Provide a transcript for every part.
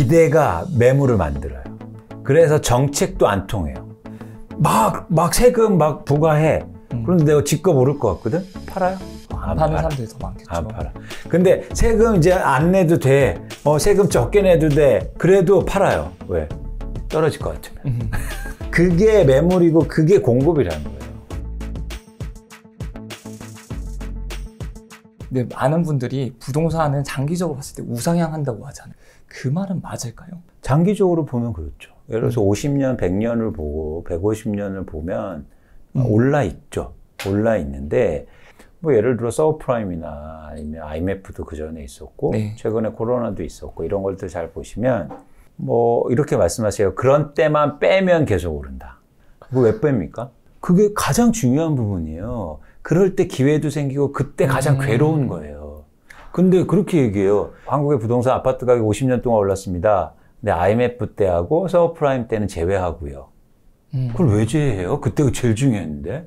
기대가 매물을 만들어요. 그래서 정책도 안 통해요. 막 세금 막 부과해. 그런데 내가 집값 오를 것 같거든? 팔아요? 안 파는 사람들이 더 많겠죠. 안 팔아. 근데 세금 이제 안 내도 돼. 세금 적게 내도 돼. 그래도 팔아요. 왜? 떨어질 것 같으면. 그게 매물이고 그게 공급이라는 거예요. 근데 많은 분들이 부동산은 장기적으로 봤을 때 우상향한다고 하잖아요. 그 말은 맞을까요? 장기적으로 보면 그렇죠. 예를 들어서 50년, 100년을 보고 150년을 보면 올라 있죠. 올라 있는데 뭐 예를 들어 서브프라임이나 아니면 IMF도 그 전에 있었고 네. 최근에 코로나도 있었고 이런 것들 잘 보시면 뭐 이렇게 말씀하세요. 그런 때만 빼면 계속 오른다. 그거 왜 뺍니까? 그게 가장 중요한 부분이에요. 그럴 때 기회도 생기고 그때 가장 괴로운 거예요. 근데 그렇게 얘기해요. 한국의 부동산 아파트 가격이 50년 동안 올랐습니다. 근데 IMF 때하고 서브프라임 때는 제외하고요. 그걸 왜 제외해요? 그때가 제일 중요했는데.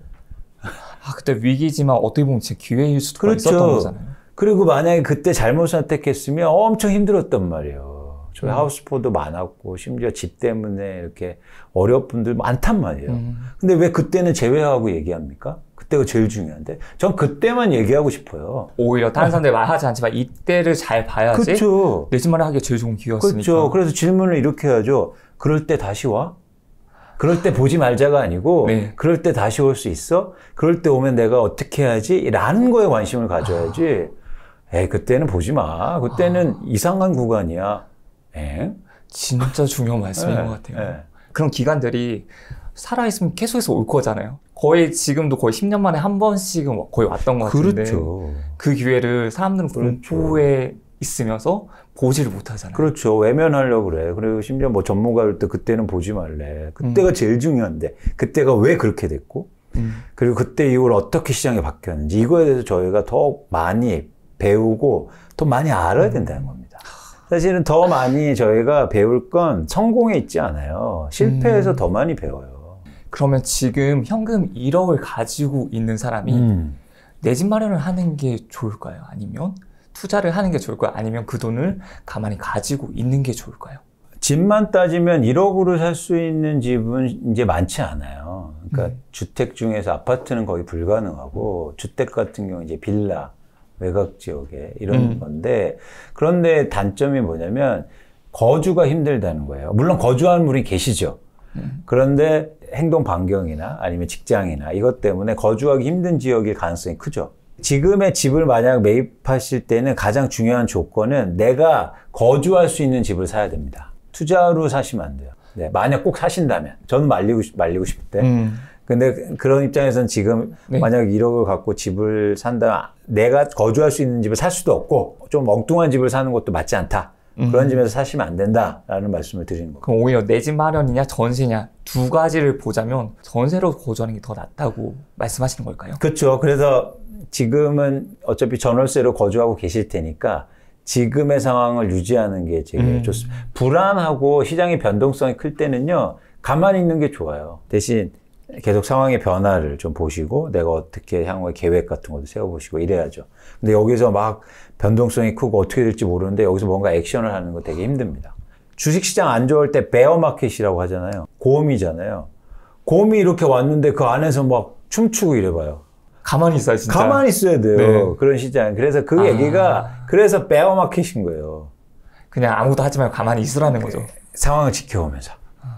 그때 위기지만 어떻게 보면 진짜 기회일 수도 그렇죠. 있었던 거잖아요. 그리고 만약에 그때 잘못 선택했으면 엄청 힘들었단 말이에요. 저희 하우스포도 많았고 심지어 집 때문에 이렇게 어려운 분들 많단 말이에요. 근데 왜 그때는 제외하고 얘기합니까? 그때가 제일 중요한데 전 그때만 얘기하고 싶어요. 오히려 다른 사람들이 말하지 않지만 이때를 잘 봐야지 그렇죠. 내 집 마련하기가 제일 좋은 기회였으니까. 그렇죠. 그래서 질문을 이렇게 하죠. 그럴 때 다시 와? 그럴 때 보지 말자가 아니고 네. 그럴 때 다시 올 수 있어? 그럴 때 오면 내가 어떻게 해야지? 라는 거에 관심을 가져야지. 그때는 보지 마. 그때는 이상한 구간이야. 진짜 중요한 말씀인 것 같아요. 그런 기간들이 살아있으면 계속해서 올 거잖아요. 거의 지금도 거의 10년 만에 한 번씩은 거의 왔던 것 같은데 그렇죠. 그 기회를 사람들은 공포에 있으면서 보지를 못하잖아요. 그렇죠. 외면하려고 그래. 그리고 심지어 뭐 전문가일 때 그때는 보지 말래. 그때가 제일 중요한데 그때가 왜 그렇게 됐고 그리고 그때 이후로 어떻게 시장이 바뀌었는지 이거에 대해서 저희가 더 많이 배우고 더 많이 알아야 된다는 겁니다. 사실은 더 많이 저희가 배울 건 성공에 있지 않아요. 실패해서 더 많이 배워요. 그러면 지금 현금 1억을 가지고 있는 사람이 내 집 마련을 하는 게 좋을까요? 아니면 투자를 하는 게 좋을까요? 아니면 그 돈을 가만히 가지고 있는 게 좋을까요? 집만 따지면 1억으로 살 수 있는 집은 이제 많지 않아요. 그러니까 주택 중에서 아파트는 거의 불가능하고 주택 같은 경우 이제 빌라, 외곽 지역에 이런 건데 그런데 단점이 뭐냐면 거주가 힘들다는 거예요. 물론 거주하는 분이 계시죠. 그런데 행동 반경이나 아니면 직장이나 이것 때문에 거주하기 힘든 지역일 가능성이 크죠. 지금의 집을 만약 매입하실 때는 가장 중요한 조건은 내가 거주할 수 있는 집을 사야 됩니다. 투자로 사시면 안 돼요. 네, 만약 꼭 사신다면. 저는 말리고 싶을 때. 근데 그런 입장에서는 지금 만약 1억을 갖고 집을 산다면 내가 거주할 수 있는 집을 살 수도 없고 좀 엉뚱한 집을 사는 것도 맞지 않다. 그런 집에서 사시면 안 된다라는 말씀을 드리는 겁니다. 그럼 오히려 내 집 마련이냐 전세냐 두 가지를 보자면 전세로 거주하는 게 더 낫다고 말씀하시는 걸까요? 그렇죠. 그래서 지금은 어차피 전월세로 거주하고 계실 테니까 지금의 상황을 유지하는 게 제일 좋습니다. 불안하고 시장의 변동성이 클 때는요. 가만히 있는 게 좋아요. 대신 계속 상황의 변화를 좀 보시고 내가 어떻게 향후에 계획 같은 것도 세워보시고 이래야죠. 근데 여기서 막 변동성이 크고 어떻게 될지 모르는데 여기서 뭔가 액션을 하는 거 되게 힘듭니다. 주식시장 안 좋을 때 베어마켓이라고 하잖아요. 고음이잖아요. 고음이 이렇게 왔는데 그 안에서 막 춤추고 이래봐요. 가만히 있어요, 진짜. 가만히 있어야 돼요. 네. 그런 시장. 그래서 그 얘기가 그래서 베어마켓인 거예요. 그냥 아무것도 하지 말고 가만히 있으라는 거죠. 상황을 지켜오면서.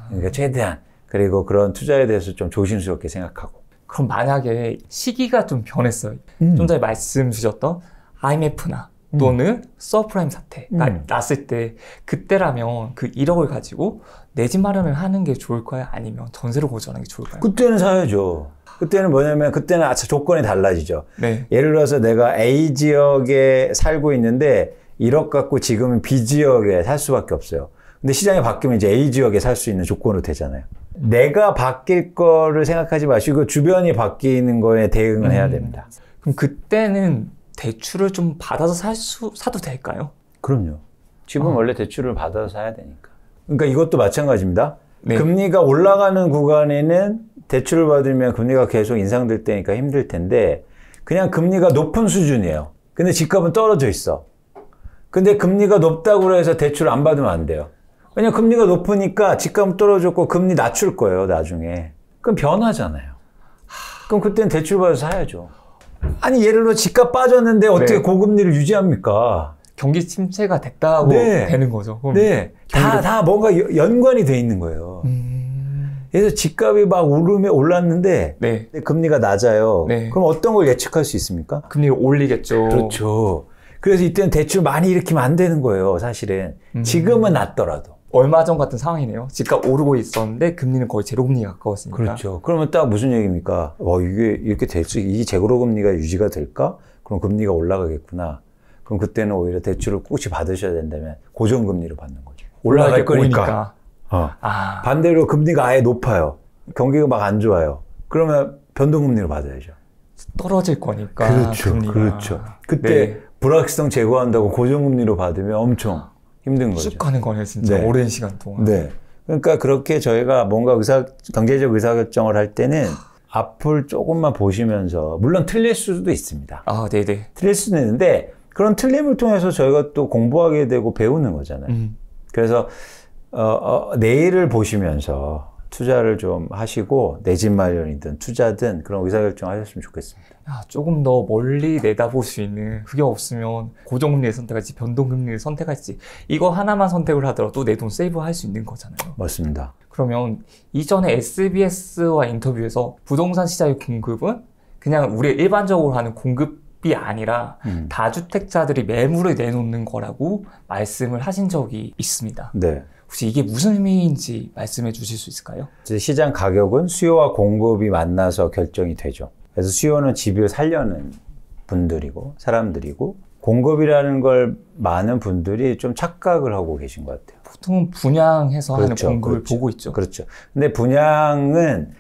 그러니까 최대한. 그리고 그런 투자에 대해서 좀 조심스럽게 생각하고. 그럼 만약에 시기가 좀 변했어요. 좀 전에 말씀 주셨던 IMF나 또는 서프라임 사태가 났을 때 그때라면 그 1억을 가지고 내 집 마련을 하는 게 좋을까요? 아니면 전세로 거주하는 게 좋을까요? 그때는 사야죠. 그때는 뭐냐면 그때는 조건이 달라지죠. 네. 예를 들어서 내가 A 지역에 살고 있는데 1억 갖고 지금은 B 지역에 살 수밖에 없어요. 근데 시장이 바뀌면 이제 A 지역에 살 수 있는 조건으로 되잖아요. 내가 바뀔 거를 생각하지 마시고 주변이 바뀌는 거에 대응을 해야 됩니다. 그럼 그때는 대출을 좀 받아서 사도 될까요? 그럼요. 집은 원래 대출을 받아서 사야 되니까. 그러니까 이것도 마찬가지입니다. 네. 금리가 올라가는 구간에는 대출을 받으면 금리가 계속 인상될 때니까 힘들 텐데 그냥 금리가 높은 수준이에요. 근데 집값은 떨어져 있어. 근데 금리가 높다고 해서 대출을 안 받으면 안 돼요. 왜냐면 금리가 높으니까 집값 떨어졌고 금리 낮출 거예요, 나중에. 그럼 변하잖아요. 그럼 그때는 대출 받아서 사야죠. 아니, 예를 들어 집값 빠졌는데 어떻게 네. 고금리를 유지합니까? 경기 침체가 됐다고 네. 되는 거죠. 그럼 네. 다 뭔가 연관이 돼 있는 거예요. 그래서 집값이 막 오르면 올랐는데 네. 금리가 낮아요. 네. 그럼 어떤 걸 예측할 수 있습니까? 금리를 올리겠죠. 그렇죠. 그래서 이때는 대출 많이 일으키면 안 되는 거예요, 사실은. 지금은 낮더라도. 얼마 전 같은 상황이네요. 집값 오르고 있었는데 금리는 거의 제로금리에 가까웠으니까. 그렇죠. 그러면 딱 무슨 얘기입니까? 이게 이렇게 될수, 이 제로금리가 유지가 될까? 그럼 금리가 올라가겠구나. 그럼 그때는 오히려 대출을 꿋이 받으셔야 된다면 고정금리로 받는 거죠. 올라갈 거니까. 반대로 금리가 아예 높아요. 경기가 막 안 좋아요. 그러면 변동금리로 받아야죠. 떨어질 거니까. 그렇죠. 금리가. 그렇죠. 그때 네. 불확실성 제거한다고 고정금리로 받으면 엄청 힘든 거죠. 쭉 가는 거네요, 진짜. 네. 오랜 시간 동안. 네. 그러니까 그렇게 저희가 뭔가 경제적 의사결정을 할 때는 앞을 조금만 보시면서, 물론 틀릴 수도 있습니다. 아, 네네. 틀릴 수는 있는데, 그런 틀림을 통해서 저희가 또 공부하게 되고 배우는 거잖아요. 그래서 내일을 보시면서 투자를 좀 하시고, 내 집 마련이든 투자든 그런 의사결정 하셨으면 좋겠습니다. 조금 더 멀리 내다볼 수 있는, 그게 없으면 고정금리를 선택할지 변동금리를 선택할지 이거 하나만 선택을 하더라도 내 돈 세이브할 수 있는 거잖아요. 맞습니다. 그러면 이전에 SBS와 인터뷰에서 부동산 시장의 공급은 그냥 우리가 일반적으로 하는 공급이 아니라 다주택자들이 매물을 내놓는 거라고 말씀을 하신 적이 있습니다. 네. 혹시 이게 무슨 의미인지 말씀해 주실 수 있을까요? 시장 가격은 수요와 공급이 만나서 결정이 되죠. 그래서 수요는 집을 살려는 분들이고 사람들이고, 공급이라는 걸 많은 분들이 좀 착각을 하고 계신 것 같아요. 보통은 분양해서 그렇죠, 하는 공급을 그렇죠. 보고 있죠. 그렇죠. 근데 분양은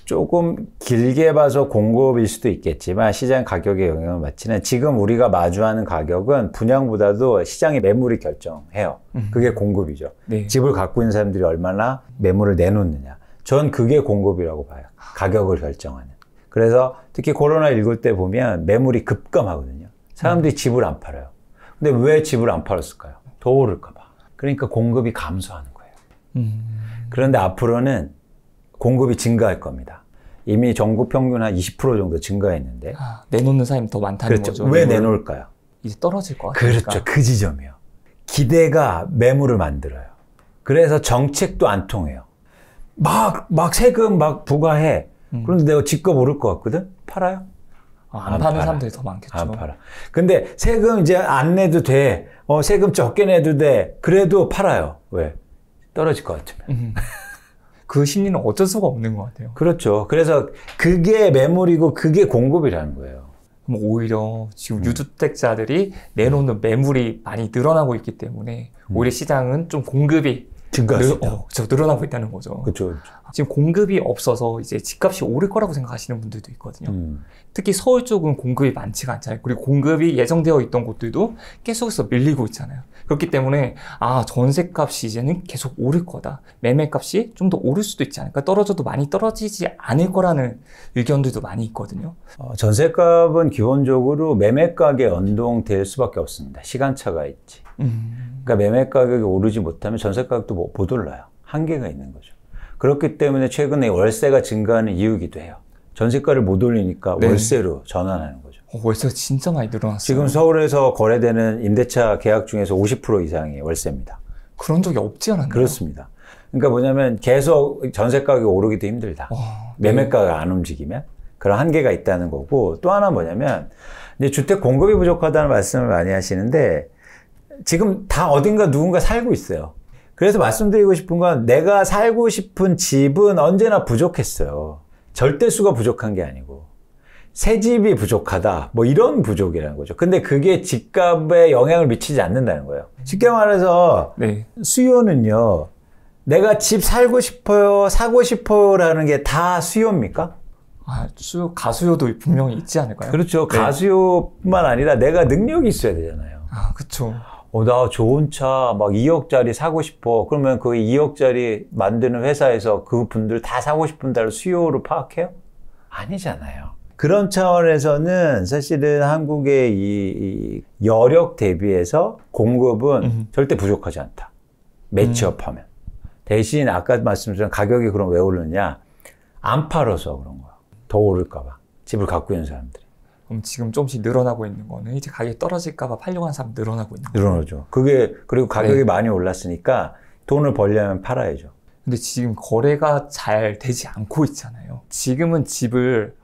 조금 길게 봐서 공급일 수도 있겠지만 시장 가격에 영향을 받지는, 지금 우리가 마주하는 가격은 분양보다도 시장의 매물이 결정해요. 그게 공급이죠. 네. 집을 갖고 있는 사람들이 얼마나 매물을 내놓느냐. 전 그게 공급이라고 봐요. 가격을 결정하는. 그래서 특히 코로나19 때 보면 매물이 급감하거든요. 사람들이 집을 안 팔아요. 근데 왜 집을 안 팔았을까요? 더 오를까 봐. 그러니까 공급이 감소하는 거예요. 그런데 앞으로는 공급이 증가할 겁니다. 이미 전국 평균 한 20% 정도 증가했는데. 내놓는 사람이 더 많다는 그렇죠. 거죠. 왜 내놓을까요? 이제 떨어질 것 같아요. 그렇죠. 그 지점이요. 기대가 매물을 만들어요. 그래서 정책도 안 통해요. 막 세금 막 부과해. 그런데 내가 집값 오를 것 같거든? 팔아요? 안 파는 사람들이 더 많겠죠. 안 팔아. 근데 세금 이제 안 내도 돼. 세금 적게 내도 돼. 그래도 팔아요. 왜? 떨어질 것 같으면. 그 심리는 어쩔 수가 없는 것 같아요. 그렇죠. 그래서 그게 매물이고 그게 공급이라는 거예요. 그럼 오히려 지금 유주택자들이 내놓는 매물이 많이 늘어나고 있기 때문에 오히려 시장은 좀 공급이 늘어나고 있다는 거죠. 그렇죠. 지금 공급이 없어서 이제 집값이 오를 거라고 생각하시는 분들도 있거든요. 특히 서울 쪽은 공급이 많지가 않잖아요. 그리고 공급이 예정되어 있던 곳들도 계속해서 밀리고 있잖아요. 그렇기 때문에 전세값이 이제는 계속 오를 거다. 매매값이 좀 더 오를 수도 있지 않을까. 떨어져도 많이 떨어지지 않을 거라는 의견들도 많이 있거든요. 전세값은 기본적으로 매매가격에 연동될 수밖에 없습니다. 시간차가 있지. 그러니까 매매 가격이 오르지 못하면 전세 가격도 못 올라요. 한계가 있는 거죠. 그렇기 때문에 최근에 월세가 증가하는 이유이기도 해요. 전세가를 못 올리니까 네. 월세로 전환하는 거죠. 월세가 진짜 많이 늘어났어요. 지금 서울에서 거래되는 임대차 계약 중에서 50% 이상이 월세입니다. 그런 적이 없지 않았나요? 그렇습니다. 그러니까 뭐냐면 계속 전세 가격이 오르기도 힘들다. 매매가가 안 움직이면 그런 한계가 있다는 거고, 또 하나 뭐냐면 이제 주택 공급이 부족하다는 말씀을 많이 하시는데 지금 다 어딘가 누군가 살고 있어요. 그래서 말씀드리고 싶은 건, 내가 살고 싶은 집은 언제나 부족했어요. 절대수가 부족한 게 아니고 새 집이 부족하다, 뭐 이런 부족이라는 거죠. 근데 그게 집값에 영향을 미치지 않는다는 거예요. 쉽게 말해서 네. 수요는요, 내가 집 살고 싶어요, 사고 싶어요라는 게 다 수요입니까? 가수요도 분명히 있지 않을까요? 그렇죠. 네. 가수요뿐만 아니라 내가 능력이 있어야 되잖아요. 그렇죠. 나 좋은 차 막 2억짜리 사고 싶어. 그러면 그 2억짜리 만드는 회사에서 그 분들 다 사고 싶은다를 수요를 파악해요? 아니잖아요. 그런 차원에서는 사실은 한국의 이 여력 대비해서 공급은 절대 부족하지 않다. 매치업하면. 대신 아까 말씀드린 가격이 그럼 왜 오르느냐? 안 팔아서 그런 거야. 더 오를까 봐. 집을 갖고 있는 사람들이. 그럼 지금 조금씩 늘어나고 있는 거는 이제 가격이 떨어질까 봐 팔려고 하는 사람 늘어나고 있는 거예요. 늘어나죠. 그리고 가격이 많이 올랐으니까 돈을 벌려면 팔아야죠. 근데 지금 거래가 잘 되지 않고 있잖아요. 지금은 집을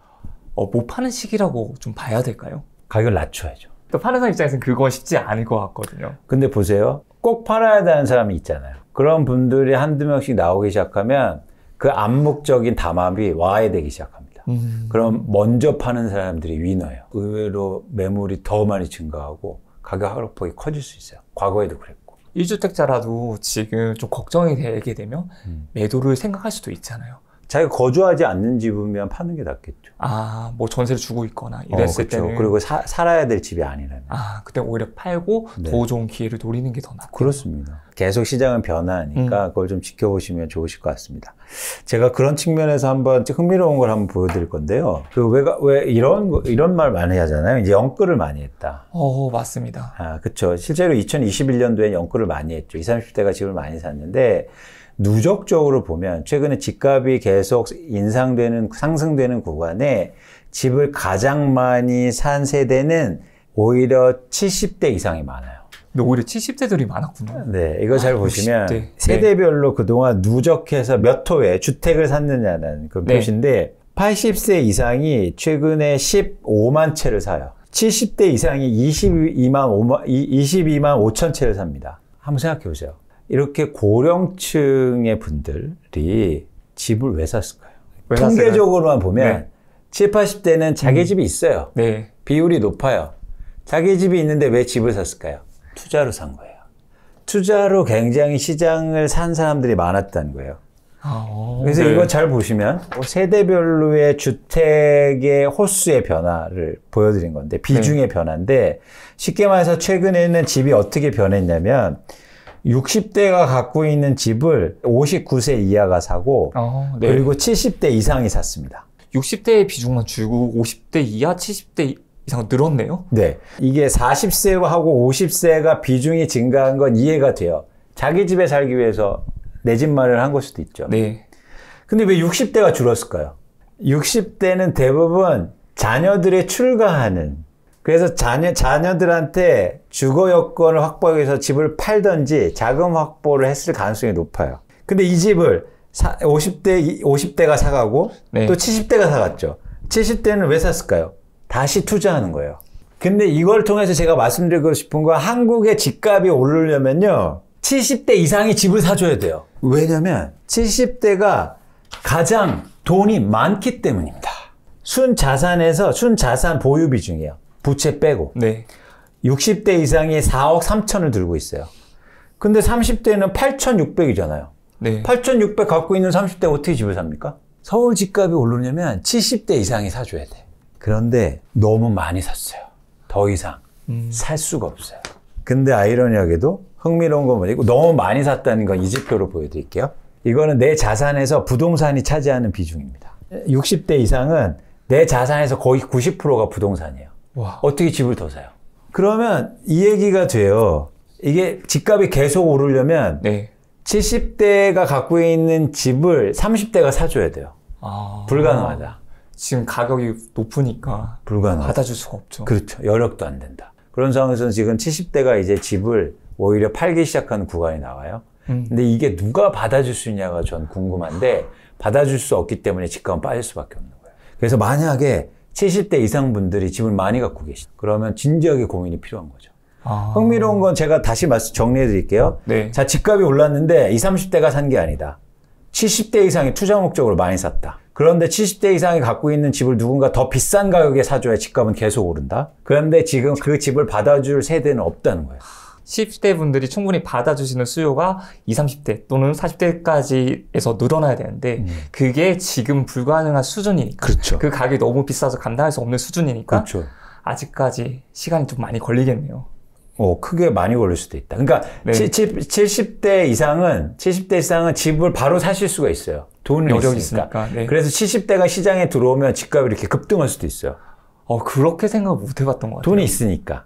못 파는 시기라고 좀 봐야 될까요? 가격을 낮춰야죠. 또 파는 사람 입장에서는 그건 쉽지 않을 것 같거든요. 근데 보세요. 꼭 팔아야 되는 사람이 있잖아요. 그런 분들이 한두 명씩 나오기 시작하면 그 암묵적인 담합이 와해되기 시작합니다. 그럼 먼저 파는 사람들이 위너예요. 의외로 매물이 더 많이 증가하고 가격 하락폭이 커질 수 있어요. 과거에도 그랬고. 1주택자라도 지금 좀 걱정이 되게 되면 매도를 생각할 수도 있잖아요. 자기가 거주하지 않는 집이면 파는 게 낫겠죠. 아, 뭐 전세를 주고 있거나 이랬을 그렇죠. 때는. 그리고 살아야 될 집이 아니라면. 아, 그때 오히려 팔고 네. 더 좋은 기회를 노리는 게 더 낫고. 그렇습니다. 계속 시장은 변화하니까 그걸 좀 지켜보시면 좋으실 것 같습니다. 제가 그런 측면에서 한번 흥미로운 걸 한번 보여드릴 건데요. 왜 이런 말 많이 하잖아요. 이제 연끌을 많이 했다. 맞습니다. 아, 그렇죠. 실제로 2021년도에 연끌을 많이 했죠. 20, 30대가 집을 많이 샀는데 누적적으로 보면 최근에 집값이 계속 상승되는 구간에 집을 가장 많이 산 세대는 오히려 70대 이상이 많아요. 근데 오히려 70대들이 많았군요. 네, 이거 잘 보시면 60대. 세대별로 그동안 누적해서 몇 호에 주택을 샀느냐는 그 표시인데 80세 이상이 최근에 15만 채를 사요. 70대 이상이 22만 5천 채를 삽니다. 한번 생각해 보세요. 이렇게 고령층의 분들이 집을 왜 샀을까요? 통계적으로만 보면 70, 80대는 자기 집이 있어요. 네. 비율이 높아요. 자기 집이 있는데 왜 집을 샀을까요? 투자로 산 거예요. 투자로 굉장히 시장을 산 사람들이 많았다는 거예요. 그래서 이거 잘 보시면 세대별로의 주택의 호수의 변화를 보여드린 건데 비중의 변화인데 쉽게 말해서 최근에는 집이 어떻게 변했냐면 60대가 갖고 있는 집을 59세 이하가 사고 그리고 70대 이상이 샀습니다. 60대의 비중만 줄고 50대 이하, 70대 이상 늘었네요? 네. 이게 40세하고 50세가 비중이 증가한 건 이해가 돼요. 자기 집에 살기 위해서 내 집 마련을 한 걸 수도 있죠. 네. 근데 왜 60대가 줄었을까요? 60대는 대부분 자녀들의 출가하는 그래서 자녀들한테 주거 여건을 확보하기 위해서 집을 팔든지 자금 확보를 했을 가능성이 높아요. 근데 이 집을 50대가 사가고 또 70대가 사갔죠. 70대는 왜 샀을까요? 다시 투자하는 거예요. 근데 이걸 통해서 제가 말씀드리고 싶은 건 한국의 집값이 오르려면요. 70대 이상이 집을 사줘야 돼요. 왜냐면 70대가 가장 돈이 많기 때문입니다. 순자산 보유 비중이에요. 부채 빼고. 네. 60대 이상이 4억 3천을 들고 있어요. 근데 30대는 8,600이잖아요. 네. 8,600 갖고 있는 30대 어떻게 집을 삽니까? 서울 집값이 오르려면 70대 이상이 사줘야 돼. 그런데 너무 많이 샀어요. 더 이상 살 수가 없어요. 근데 아이러니하게도 흥미로운 건 뭐냐고 너무 많이 샀다는 건 이 지표로 보여드릴게요. 이거는 내 자산에서 부동산이 차지하는 비중입니다. 60대 이상은 내 자산에서 거의 90%가 부동산이에요. 와. 어떻게 집을 더 사요? 그러면 이 얘기가 돼요. 이게 집값이 계속 오르려면 70대가 갖고 있는 집을 30대가 사줘야 돼요. 불가능하다. 지금 가격이 높으니까 불가능하다. 받아줄 수가 없죠. 그렇죠. 여력도 안 된다. 그런 상황에서는 지금 70대가 이제 집을 오히려 팔기 시작하는 구간이 나와요. 근데 이게 누가 받아줄 수 있냐가 전 궁금한데 받아줄 수 없기 때문에 집값은 빠질 수밖에 없는 거예요. 그래서 만약에 70대 이상 분들이 집을 많이 갖고 계시다. 그러면 진지하게 고민이 필요한 거죠. 흥미로운 건 제가 다시 정리해 드릴게요. 자, 집값이 올랐는데 20, 30대가 산 게 아니다. 70대 이상이 투자 목적으로 많이 샀다. 그런데 70대 이상이 갖고 있는 집을 누군가 더 비싼 가격에 사줘야 집값은 계속 오른다. 그런데 지금 그 집을 받아줄 세대는 없다는 거예요. 10대 분들이 충분히 받아주시는 수요가 20, 30대 또는 40대까지에서 늘어나야 되는데 그게 지금 불가능한 수준이니까 그렇죠. 그 가격이 너무 비싸서 감당할 수 없는 수준이니까 그렇죠. 아직까지 시간이 좀 많이 걸리겠네요. 크게 많이 걸릴 수도 있다. 그러니까 70대 이상은 집을 바로 사실 수가 있어요. 돈이 있으니까. 그래서 70대가 시장에 들어오면 집값이 이렇게 급등할 수도 있어요. 그렇게 생각 못 해봤던 것 같아요. 돈이 있으니까.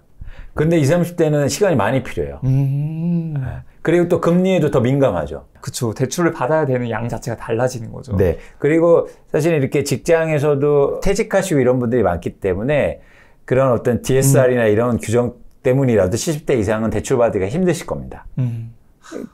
근데 20, 30대는 시간이 많이 필요해요. 그리고 또 금리에도 더 민감하죠. 그쵸. 대출을 받아야 되는 양 자체가 달라지는 거죠. 네. 그리고 사실 이렇게 직장에서도 퇴직하시고 이런 분들이 많기 때문에 그런 어떤 DSR이나 이런 규정 때문이라도 70대 이상은 대출받기가 힘드실 겁니다.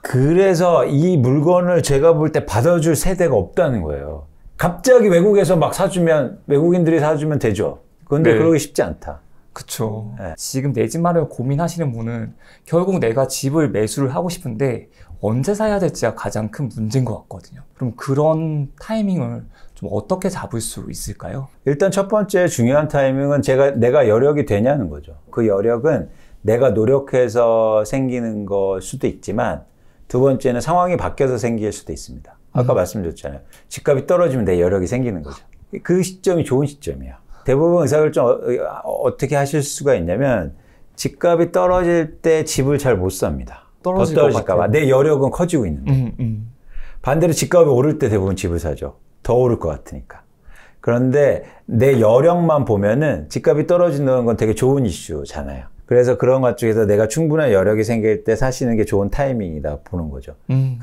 그래서 이 물건을 제가 볼 때 받아줄 세대가 없다는 거예요. 갑자기 외국에서 막 사주면, 외국인들이 사주면 되죠. 그런데 네. 그러기 쉽지 않다. 그쵸. 네. 지금 내 집 마련 고민하시는 분은 결국 내가 집을 매수를 하고 싶은데 언제 사야 될지가 가장 큰 문제인 것 같거든요. 그럼 그런 타이밍을 좀 어떻게 잡을 수 있을까요? 일단 첫 번째 중요한 타이밍은 내가 여력이 되냐는 거죠. 그 여력은 내가 노력해서 생기는 걸 수도 있지만 두 번째는 상황이 바뀌어서 생길 수도 있습니다. 아까 말씀드렸잖아요. 집값이 떨어지면 내 여력이 생기는 거죠. 그 시점이 좋은 시점이에요. 대부분 의사결정 어떻게 하실 수가 있냐면 집값이 떨어질 때 집을 잘 못 삽니다. 더 떨어질까 봐. 내 여력은 커지고 있는데. 반대로 집값이 오를 때 대부분 집을 사죠. 더 오를 것 같으니까. 그런데 내 여력만 보면은 집값이 떨어지는 건 되게 좋은 이슈잖아요. 그래서 그런 것 중에서 내가 충분한 여력이 생길 때 사시는 게 좋은 타이밍이다 보는 거죠.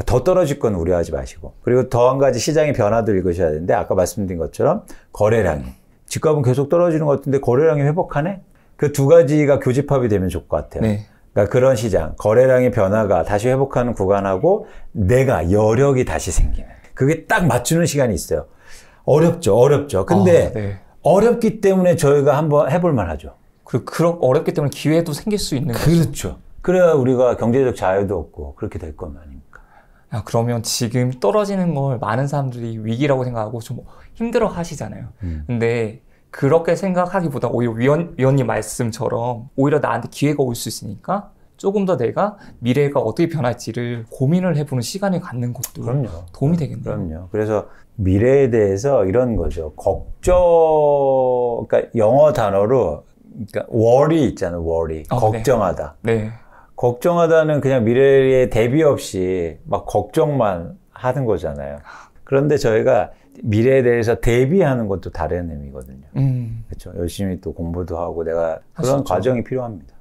더 떨어질 건 우려하지 마시고. 그리고 더 한 가지 시장의 변화도 읽으셔야 되는데 아까 말씀드린 것처럼 거래량이. 집값은 계속 떨어지는 것 같은데 거래량이 회복하네? 그 두 가지가 교집합이 되면 좋을 것 같아요. 네. 그러니까 그런 시장, 거래량의 변화가 다시 회복하는 구간하고 내가 여력이 다시 생기는. 그게 딱 맞추는 시간이 있어요. 어렵죠. 근데 네. 어렵기 때문에 저희가 한번 해볼 만하죠. 그런 어렵기 때문에 기회도 생길 수 있는 거죠. 그렇죠. 그래야 우리가 경제적 자유도 없고 그렇게 될 것 아닙니까? 그러면 지금 떨어지는 걸 많은 사람들이 위기라고 생각하고 좀 힘들어 하시잖아요. 근데 그렇게 생각하기보다 오히려 위원님 말씀처럼 오히려 나한테 기회가 올 수 있으니까 조금 더 내가 미래가 어떻게 변할지를 고민을 해보는 시간을 갖는 것도 그럼요. 도움이 되겠네요. 그럼요. 그래서 미래에 대해서 이런 거죠. 그러니까 영어 단어로 그러니까 worry 있잖아요. worry. 걱정하다. 네. 걱정하다는 그냥 미래에 대비 없이 막 걱정만 하는 거잖아요. 그런데 저희가 미래에 대해서 대비하는 것도 다른 의미거든요. 그렇죠. 열심히 또 공부도 하고 내가 그런 과정이 필요합니다.